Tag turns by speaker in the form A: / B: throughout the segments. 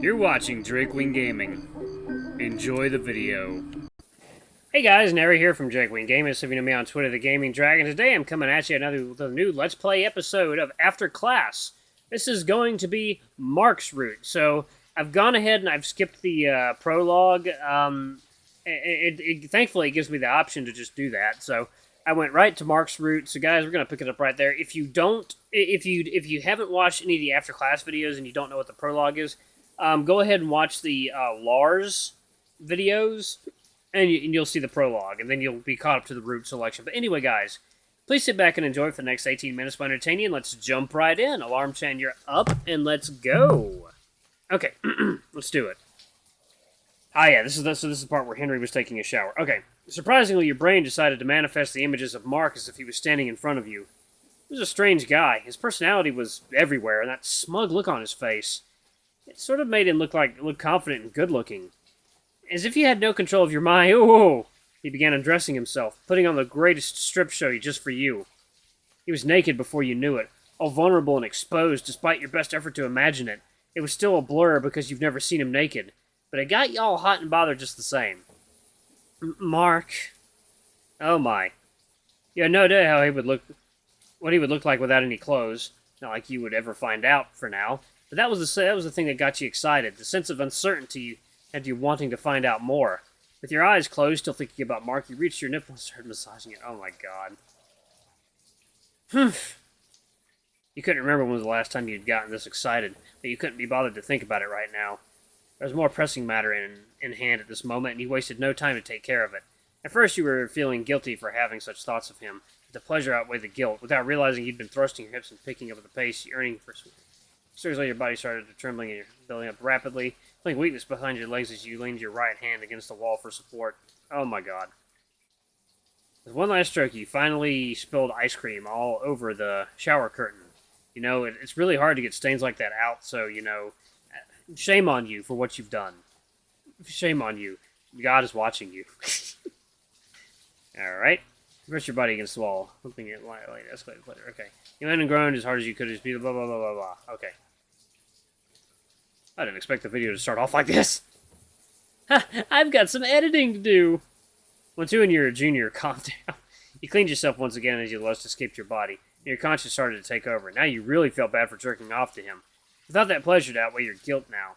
A: You're watching Daydreaming Gaming. Enjoy the video. Hey guys, Nary here from Daydreaming Gaming. So if you know me on Twitter, the Gaming Dragon. Today I'm coming at you with a new Let's Play episode of After Class. This is going to be Mark's route. So I've gone ahead and I've skipped the prologue. Thankfully, it gives me the option to just do that. So I went right to Mark's route. So guys, we're gonna pick it up right there. If you haven't watched any of the After Class videos and you don't know what the prologue is, go ahead and watch the Lars videos, and you'll see the prologue, and then you'll be caught up to the route selection. But anyway, guys, please sit back and enjoy for the next 18 minutes by entertaining, and let's jump right in. Alarm Chan, you're up, and let's go. Okay, let's do it. Ah, yeah, this is the part where Henry was taking a shower. Okay, surprisingly, your brain decided to manifest the images of Mark as if he was standing in front of you. He was a strange guy. His personality was everywhere, and that smug look on his face, it sort of made him look confident and good-looking. As if he had no control of your mind. Oh, he began undressing himself, putting on the greatest strip show just for you. He was naked before you knew it, all vulnerable and exposed despite your best effort to imagine it. It was still a blur because you've never seen him naked, but it got you all hot and bothered just the same. Mark. Oh my. You had no idea how he would look, what he would look like without any clothes. Not like you would ever find out for now. But that was the thing that got you excited. The sense of uncertainty had you wanting to find out more. With your eyes closed, still thinking about Mark, you reached your nipple and started massaging it. Oh my god. You couldn't remember when was the last time you'd gotten this excited, but you couldn't be bothered to think about it right now. There was more pressing matter in hand at this moment, and you wasted no time to take care of it. At first you were feeling guilty for having such thoughts of him, but the pleasure outweighed the guilt. Without realizing you'd been thrusting your hips and picking up at the pace, yearning for seriously, your body started trembling and you're building up rapidly, feeling weakness behind your legs as you leaned your right hand against the wall for support. Oh my god. With one last stroke, you finally spilled ice cream all over the shower curtain. You know, it's really hard to get stains like that out, so, you know, shame on you for what you've done. Shame on you. God is watching you. Alright. Press your body against the wall, hoping it light escalated later. Okay. You went and groaned as hard as you could, just blah, blah, blah, blah, blah. Okay. I didn't expect the video to start off like this. Ha! I've got some editing to do. Once you and your junior calmed down, you cleaned yourself once again as your lust escaped your body, and your conscience started to take over. Now you really felt bad for jerking off to him. Without that pleasure to outweigh your guilt now.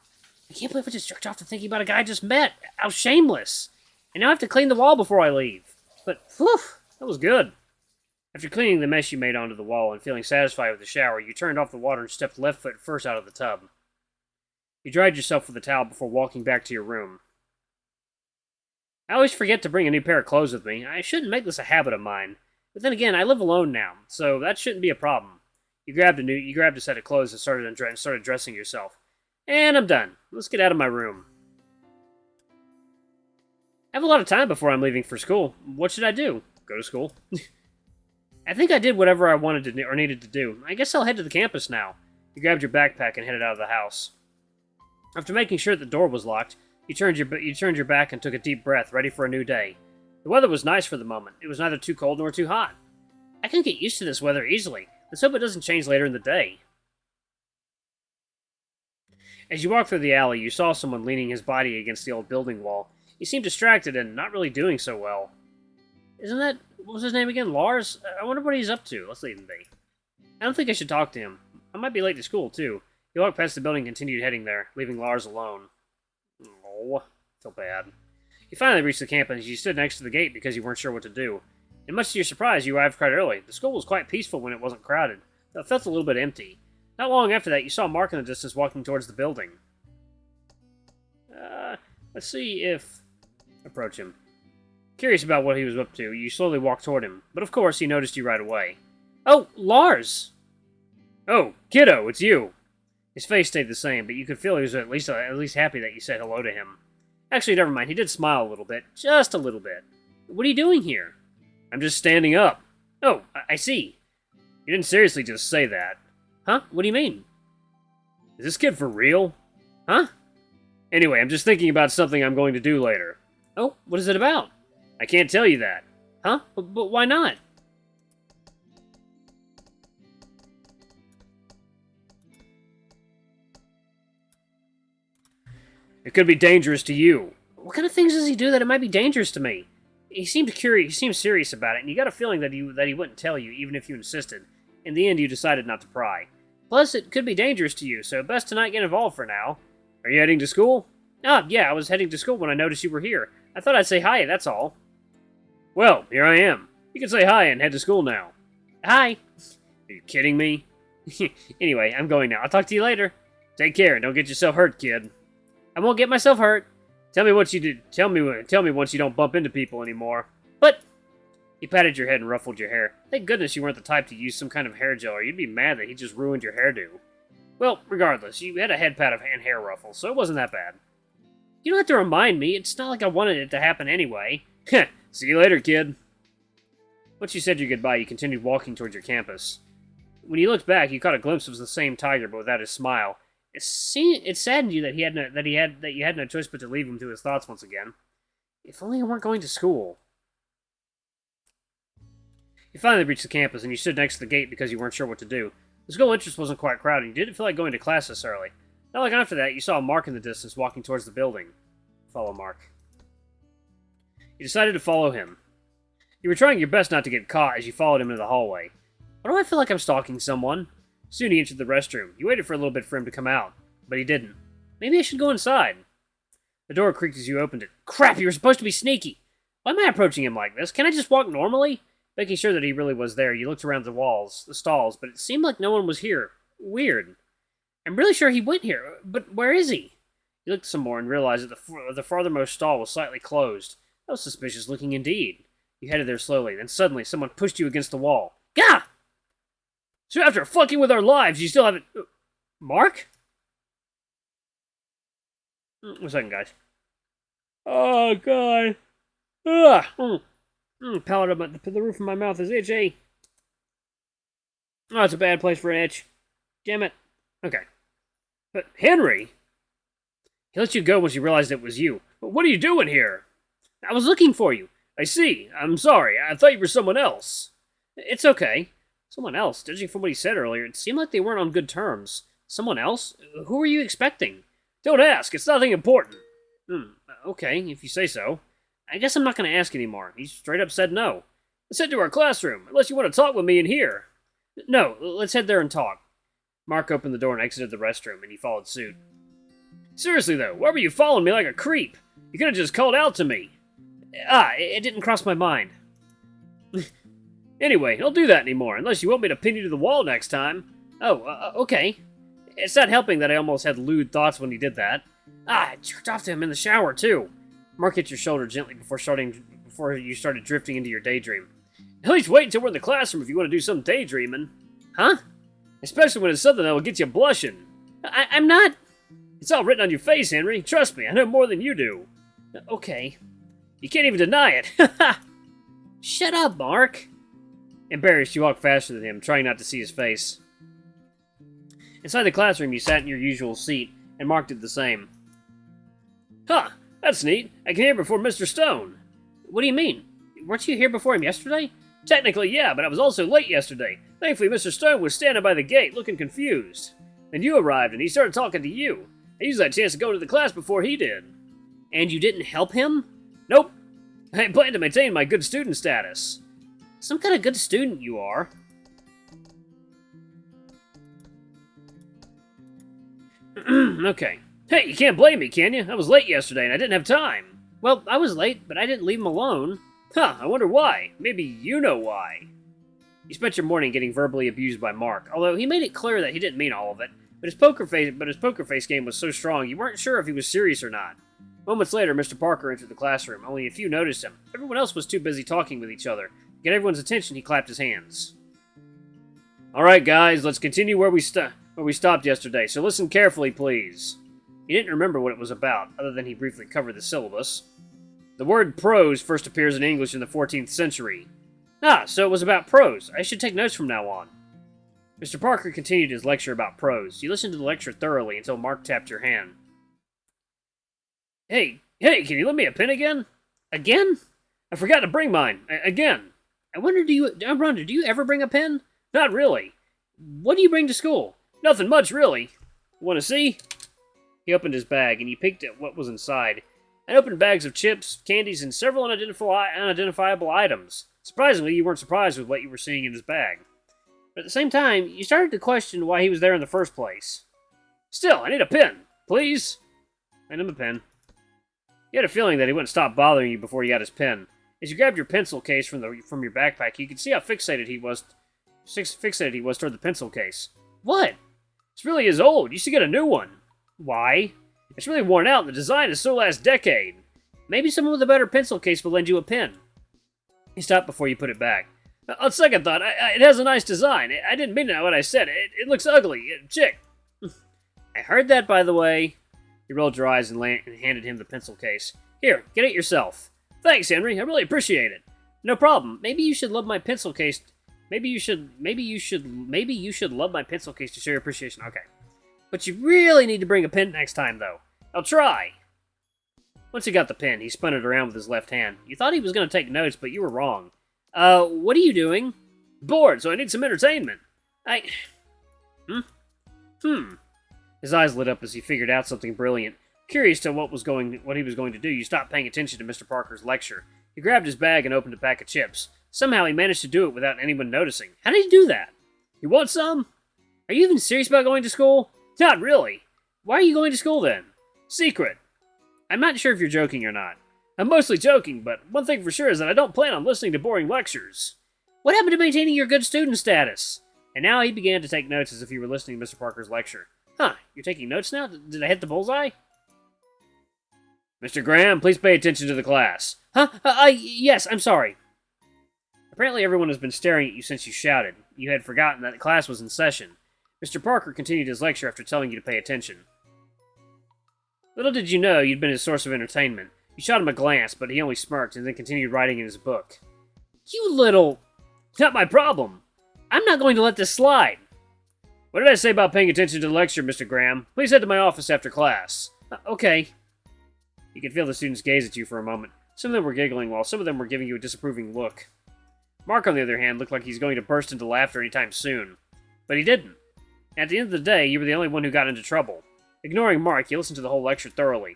A: I can't believe I just jerked off to thinking about a guy I just met. How shameless. And now I have to clean the wall before I leave. But, whew, that was good. After cleaning the mess you made onto the wall and feeling satisfied with the shower, you turned off the water and stepped left foot first out of the tub. You dried yourself with a towel before walking back to your room. I always forget to bring a new pair of clothes with me. I shouldn't make this a habit of mine. But then again, I live alone now, so that shouldn't be a problem. You grabbed a set of clothes and started dressing yourself. And I'm done. Let's get out of my room. I have a lot of time before I'm leaving for school. What should I do? Go to school? I think I did whatever I wanted to or needed to do. I guess I'll head to the campus now. You grabbed your backpack and headed out of the house. After making sure the door was locked, you turned your back and took a deep breath, ready for a new day. The weather was nice for the moment. It was neither too cold nor too hot. I can get used to this weather easily. Let's hope it doesn't change later in the day. As you walked through the alley, you saw someone leaning his body against the old building wall. He seemed distracted and not really doing so well. What was his name again? Lars? I wonder what he's up to. Let's leave him be. I don't think I should talk to him. I might be late to school, too. You walked past the building and continued heading there, leaving Lars alone. Oh, feel bad. You finally reached the campus. You stood next to the gate because you weren't sure what to do. And much to your surprise, you arrived quite early. The school was quite peaceful when it wasn't crowded, though it felt a little bit empty. Not long after that, you saw Mark in the distance walking towards the building. Let's see if... Approach him. Curious about what he was up to, you slowly walked toward him, but of course he noticed you right away. Oh, Lars! Oh, kiddo, it's you! His face stayed the same, but you could feel he was at least happy that you said hello to him. Actually, never mind, he did smile a little bit. Just a little bit. What are you doing here? I'm just standing up. Oh, I see. You didn't seriously just say that. Huh? What do you mean? Is this kid for real? Huh? Anyway, I'm just thinking about something I'm going to do later. Oh, what is it about? I can't tell you that. Huh? But why not? It could be dangerous to you. What kind of things does he do that it might be dangerous to me? He seemed curious. He seemed serious about it, and you got a feeling that he wouldn't tell you, even if you insisted. In the end, you decided not to pry. Plus, it could be dangerous to you, so best to not get involved for now. Are you heading to school? Ah, yeah, I was heading to school when I noticed you were here. I thought I'd say hi, that's all. Well, here I am. You can say hi and head to school now. Hi. Are you kidding me? Anyway, I'm going now. I'll talk to you later. Take care and don't get yourself hurt, kid. I won't get myself hurt. Tell me what you did. Tell me once you don't bump into people anymore. But he patted your head and ruffled your hair. Thank goodness you weren't the type to use some kind of hair gel, or you'd be mad that he just ruined your hairdo. Well, regardless, you had a head pat and hair ruffles, so it wasn't that bad. You don't have to remind me. It's not like I wanted it to happen anyway. Heh. See you later, kid. Once you said your goodbye, you continued walking towards your campus. When you looked back, you caught a glimpse of the same tiger, but without his smile. It saddened you that you had no choice but to leave him to his thoughts once again. If only I weren't going to school. You finally reached the campus, and you stood next to the gate because you weren't sure what to do. The school entrance wasn't quite crowded, and you didn't feel like going to class this early. Not long after that, you saw Mark in the distance walking towards the building. Follow Mark. You decided to follow him. You were trying your best not to get caught as you followed him into the hallway. Why do I feel like I'm stalking someone? Soon he entered the restroom. You waited for a little bit for him to come out, but he didn't. Maybe I should go inside. The door creaked as you opened it. Crap, you were supposed to be sneaky. Why am I approaching him like this? Can I just walk normally? Making sure that he really was there, you looked around the stalls, but it seemed like no one was here. Weird. I'm really sure he went here, but where is he? You looked some more and realized that the farthermost stall was slightly closed. That was suspicious looking indeed. You headed there slowly, then suddenly someone pushed you against the wall. Gah! So after fucking with our lives, you still haven't... Mark? 1 second, guys. Oh, God. Ugh! Palate of the roof of my mouth is itchy. Oh, it's a bad place for an itch. Damn it. Okay. But, Henry? He let you go once you realized it was you. What are you doing here? I was looking for you. I see. I'm sorry. I thought you were someone else. It's okay. Someone else? Judging from what he said earlier, it seemed like they weren't on good terms. Someone else? Who were you expecting? Don't ask. It's nothing important. Okay, if you say so. I guess I'm not going to ask anymore. He straight up said no. Let's head to our classroom, unless you want to talk with me in here. No, let's head there and talk. Mark opened the door and exited the restroom, and he followed suit. Seriously, though, why were you following me like a creep? You could have just called out to me. It didn't cross my mind. Anyway, don't do that anymore, unless you want me to pin you to the wall next time. Oh, okay. It's not helping that I almost had lewd thoughts when he did that. I jerked off to him in the shower, too. Mark hit your shoulder gently before you started drifting into your daydream. At least wait until we're in the classroom if you want to do some daydreaming. Huh? Especially when it's something that will get you blushing. I'm not... It's all written on your face, Henry. Trust me, I know more than you do. Okay. You can't even deny it. Shut up, Mark. Embarrassed, you walked faster than him, trying not to see his face. Inside the classroom, you sat in your usual seat, and Mark did the same. Huh, that's neat. I came here before Mr. Stone. What do you mean? Weren't you here before him yesterday? Technically, yeah, but I was also late yesterday. Thankfully, Mr. Stone was standing by the gate, looking confused. Then you arrived, and he started talking to you. I used that chance to go to the class before he did. And you didn't help him? Nope. I plan to maintain my good student status. Some kind of good student you are. Okay. Hey, you can't blame me, can you? I was late yesterday and I didn't have time. Well, I was late, but I didn't leave him alone. Huh, I wonder why. Maybe you know why. You spent your morning getting verbally abused by Mark, although he made it clear that he didn't mean all of it. But his poker face game was so strong you weren't sure if he was serious or not. Moments later, Mr. Parker entered the classroom. Only a few noticed him. Everyone else was too busy talking with each other. To get everyone's attention, he clapped his hands. Alright guys, let's continue where we stopped yesterday, so listen carefully, please. He didn't remember what it was about, other than he briefly covered the syllabus. The word prose first appears in English in the 14th century. Ah, so it was about prose. I should take notes from now on. Mr. Parker continued his lecture about prose. You listened to the lecture thoroughly until Mark tapped your hand. Hey, can you lend me a pen again? Again? I forgot to bring mine. Again. I wonder, do you ever bring a pen? Not really. What do you bring to school? Nothing much, really. Want to see? He opened his bag, and he peeked at what was inside. An open bags of chips, candies, and several unidentifiable items. Surprisingly, you weren't surprised with what you were seeing in his bag. But at the same time, you started to question why he was there in the first place. Still, I need a pen. Please? Hand him a pen. You had a feeling that he wouldn't stop bothering you before you got his pen. As you grabbed your pencil case from your backpack, you could see how fixated he was toward the pencil case. What? This really is old. You should get a new one. Why? It's really worn out, and the design is so last decade. Maybe someone with a better pencil case will lend you a pen. He stopped before you put it back. On second thought, it has a nice design. I didn't mean what I said. It looks ugly. Chick. I heard that, by the way. You rolled your eyes and handed him the pencil case. Here, get it yourself. Thanks, Henry. I really appreciate it. No problem. Maybe you should love my pencil case. Maybe you should love my pencil case to show your appreciation. Okay. But you really need to bring a pen next time, though. I'll try. Once he got the pen, he spun it around with his left hand. You thought he was going to take notes, but you were wrong. What are you doing? Bored, so I need some entertainment. His eyes lit up as he figured out something brilliant. Curious to what he was going to do, you stopped paying attention to Mr. Parker's lecture. He grabbed his bag and opened a pack of chips. Somehow he managed to do it without anyone noticing. How did he do that? You want some? Are you even serious about going to school? Not really. Why are you going to school then? Secret. I'm not sure if you're joking or not. I'm mostly joking, but one thing for sure is that I don't plan on listening to boring lectures. What happened to maintaining your good student status? And now he began to take notes as if he were listening to Mr. Parker's lecture. Huh, you're taking notes now? Did I hit the bullseye? Mr. Graham, please pay attention to the class. Huh? Yes, I'm sorry. Apparently everyone has been staring at you since you shouted. You had forgotten that the class was in session. Mr. Parker continued his lecture after telling you to pay attention. Little did you know you'd been his source of entertainment. You shot him a glance, but he only smirked and then continued writing in his book. You little... Not my problem. I'm not going to let this slide. What did I say about paying attention to the lecture, Mr. Graham? Please head to my office after class. Okay. You could feel the students gaze at you for a moment. Some of them were giggling, while some of them were giving you a disapproving look. Mark, on the other hand, looked like he's going to burst into laughter anytime soon. But he didn't. At the end of the day, you were the only one who got into trouble. Ignoring Mark, you listened to the whole lecture thoroughly.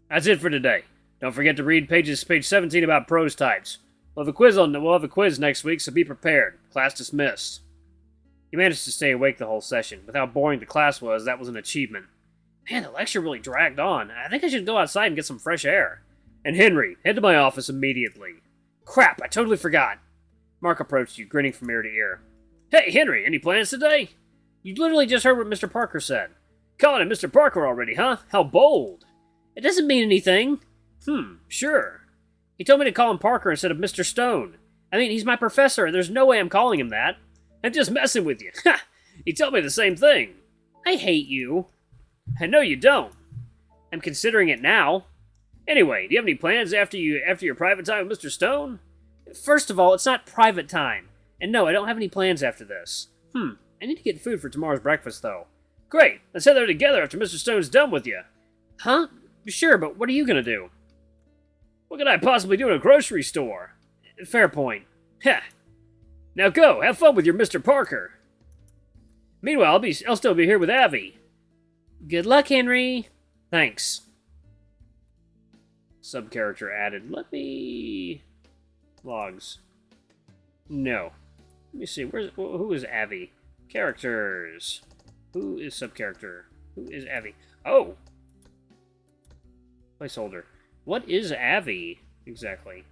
A: That's it for today. Don't forget to read page 17 about prose types. We'll have a quiz next week, so be prepared. Class dismissed. You managed to stay awake the whole session. With how boring the class was, that was an achievement. Man, the lecture really dragged on. I think I should go outside and get some fresh air. And Henry, head to my office immediately. Crap, I totally forgot. Mark approached you, grinning from ear to ear. Hey, Henry, any plans today? You literally just heard what Mr. Parker said. Calling him Mr. Parker already, huh? How bold. It doesn't mean anything. Sure. He told me to call him Parker instead of Mr. Stone. I mean, he's my professor, and there's no way I'm calling him that. I'm just messing with you. Ha! He told me the same thing. I hate you. I know you don't. I'm considering it now. Anyway, do you have any plans after your private time with Mr. Stone? First of all, it's not private time. And no, I don't have any plans after this. I need to get food for tomorrow's breakfast, though. Great, let's head there together after Mr. Stone's done with you. Huh? Sure, but what are you gonna do? What could I possibly do in a grocery store? Fair point. Heh. Now go, have fun with your Mr. Parker. Meanwhile, I'll still be here with Abby. Good luck, Henry. Thanks. Sub-character added. Let me... Logs. No. Let me see. Who is Abby? Characters. Who is sub-character? Who is Abby? Oh! Placeholder. What is Abby, exactly?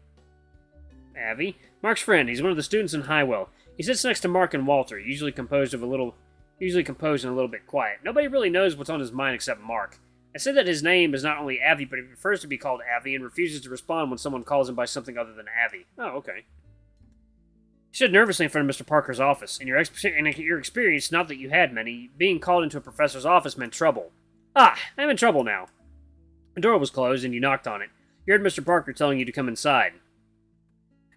A: Abby? Mark's friend. He's one of the students in Highwell. He sits next to Mark and Walter, usually composed and a little bit quiet. Nobody really knows what's on his mind except Mark. I say that his name is not only Abby, but he prefers to be called Abby and refuses to respond when someone calls him by something other than Abby. Oh, okay. He stood nervously in front of Mr. Parker's office. In your experience, not that you had many, being called into a professor's office meant trouble. Ah, I'm in trouble now. The door was closed, and you knocked on it. You heard Mr. Parker telling you to come inside.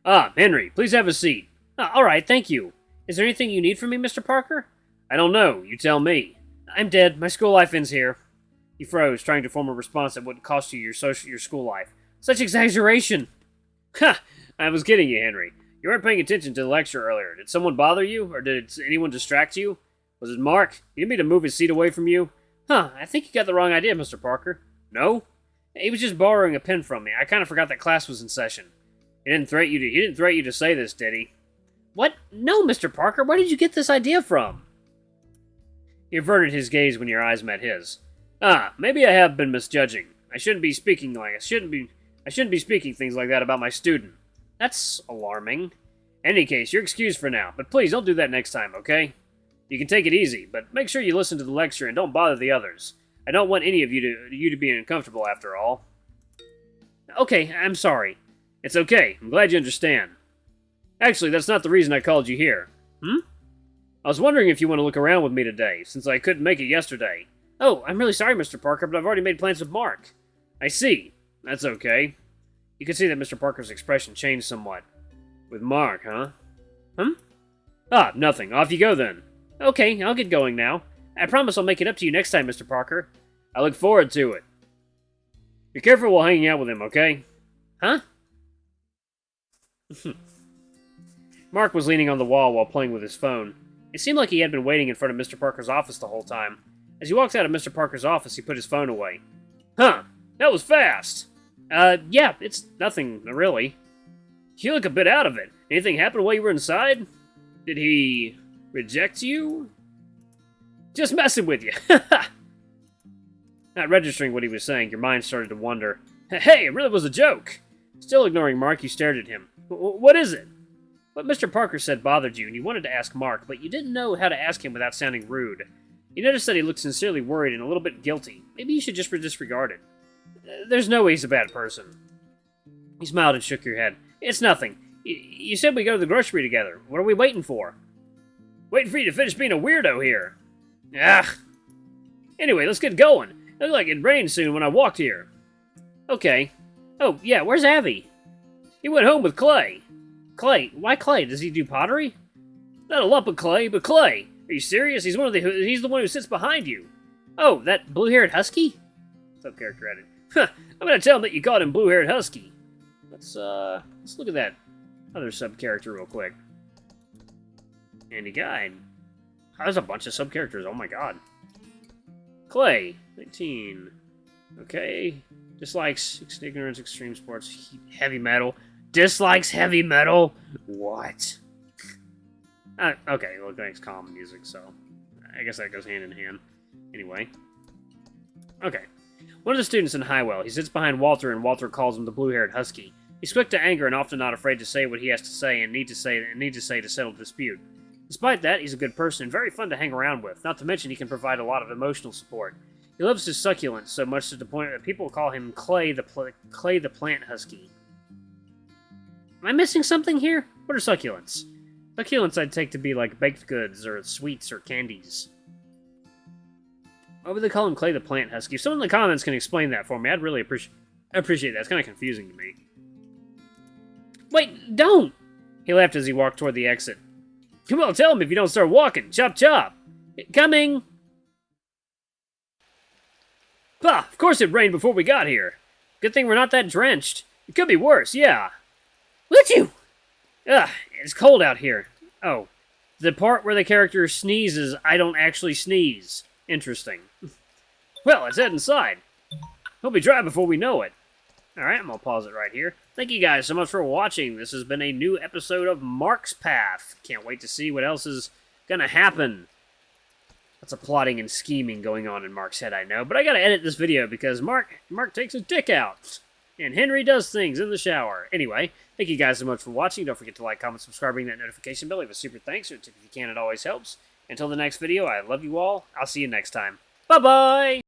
A: Ah, Henry, please have a seat. All right, thank you. Is there anything you need from me, Mr. Parker? I don't know. You tell me. I'm dead. My school life ends here. He froze, trying to form a response that wouldn't cost you your school life. Such exaggeration! Ha! I was kidding you, Henry. You weren't paying attention to the lecture earlier. Did someone bother you, or did anyone distract you? Was it Mark? You need me to move his seat away from you? Huh, I think you got the wrong idea, Mr. Parker. No? He was just borrowing a pen from me. I kind of forgot that class was in session. He didn't threaten you to say this, did he? What? No, Mr. Parker. Where did you get this idea from? He averted his gaze when your eyes met his. Ah, maybe I have been misjudging. I shouldn't be speaking things like that about my student. That's alarming. In any case, you're excused for now, but please don't do that next time, okay? You can take it easy, but make sure you listen to the lecture and don't bother the others. I don't want any of you to be uncomfortable after all. Okay, I'm sorry. It's okay. I'm glad you understand. Actually, that's not the reason I called you here. I was wondering if you want to look around with me today, since I couldn't make it yesterday. Oh, I'm really sorry, Mr. Parker, but I've already made plans with Mark. I see. That's okay. You can see that Mr. Parker's expression changed somewhat. With Mark, huh? Ah, nothing. Off you go then. Okay, I'll get going now. I promise I'll make it up to you next time, Mr. Parker. I look forward to it. Be careful while hanging out with him, okay? Huh? Mark was leaning on the wall while playing with his phone. It seemed like he had been waiting in front of Mr. Parker's office the whole time. As he walked out of Mr. Parker's office, he put his phone away. Huh, that was fast. Yeah, it's nothing, really. You look a bit out of it. Anything happen while you were inside? Did he reject you? Just messing with you. Not registering what he was saying, your mind started to wonder. Hey, it really was a joke. Still ignoring Mark, you stared at him. What is it? What Mr. Parker said bothered you, and you wanted to ask Mark, but you didn't know how to ask him without sounding rude. You noticed that he looked sincerely worried and a little bit guilty. Maybe you should just disregard it. There's no way he's a bad person. He smiled and shook your head. It's nothing. You said we go to the grocery together. What are we waiting for? Waiting for you to finish being a weirdo here. Ah. Anyway, let's get going. It looked like it'd rain soon when I walked here. Okay. Oh, yeah, where's Avi? He went home with Clay. Clay? Why Clay? Does he do pottery? Not a lump of clay, but Clay. Are you serious? He's the one who sits behind you. Oh, that blue-haired husky? Sub-character added. Huh, I'm gonna tell him that you called him blue-haired husky. Let's look at that other sub-character real quick. Handy guide. Oh, there's a bunch of sub-characters, oh my god. Clay, 19. Okay. Dislikes ignorance, extreme sports, heavy metal. Dislikes heavy metal? What? Okay, well, thanks, calm music, so I guess that goes hand in hand. Anyway. Okay. One of the students in Highwell. He sits behind Walter, and Walter calls him the blue-haired husky. He's quick to anger and often not afraid to say what he has to say and need to say to settle the dispute. Despite that, he's a good person and very fun to hang around with, not to mention he can provide a lot of emotional support. He loves his succulents so much to the point that people call him Clay the plant husky. Am I missing something here? What are succulents? Succulents I'd take to be like baked goods or sweets or candies. Why would they call him Clay the plant husky? If someone in the comments can explain that for me, I'd really appreciate that. It's kind of confusing to me. Wait, don't! He laughed as he walked toward the exit. Well, tell him if you don't start walking. Chop chop! Coming! Bah, of course it rained before we got here. Good thing we're not that drenched. It could be worse, yeah. Would you? Ugh, it's cold out here. Oh, the part where the character sneezes, I don't actually sneeze. Interesting. Well, let's head inside. He'll be dry before we know it. Alright, I'm gonna pause it right here. Thank you guys so much for watching. This has been a new episode of Mark's Path. Can't wait to see what else is gonna happen. Lots of plotting and scheming going on in Mark's head, I know. But I gotta edit this video because Mark takes his dick out. And Henry does things in the shower. Anyway, thank you guys so much for watching. Don't forget to like, comment, subscribe, ring that notification bell. Leave a super thanks. Or if you can, it always helps. Until the next video, I love you all. I'll see you next time. Bye-bye!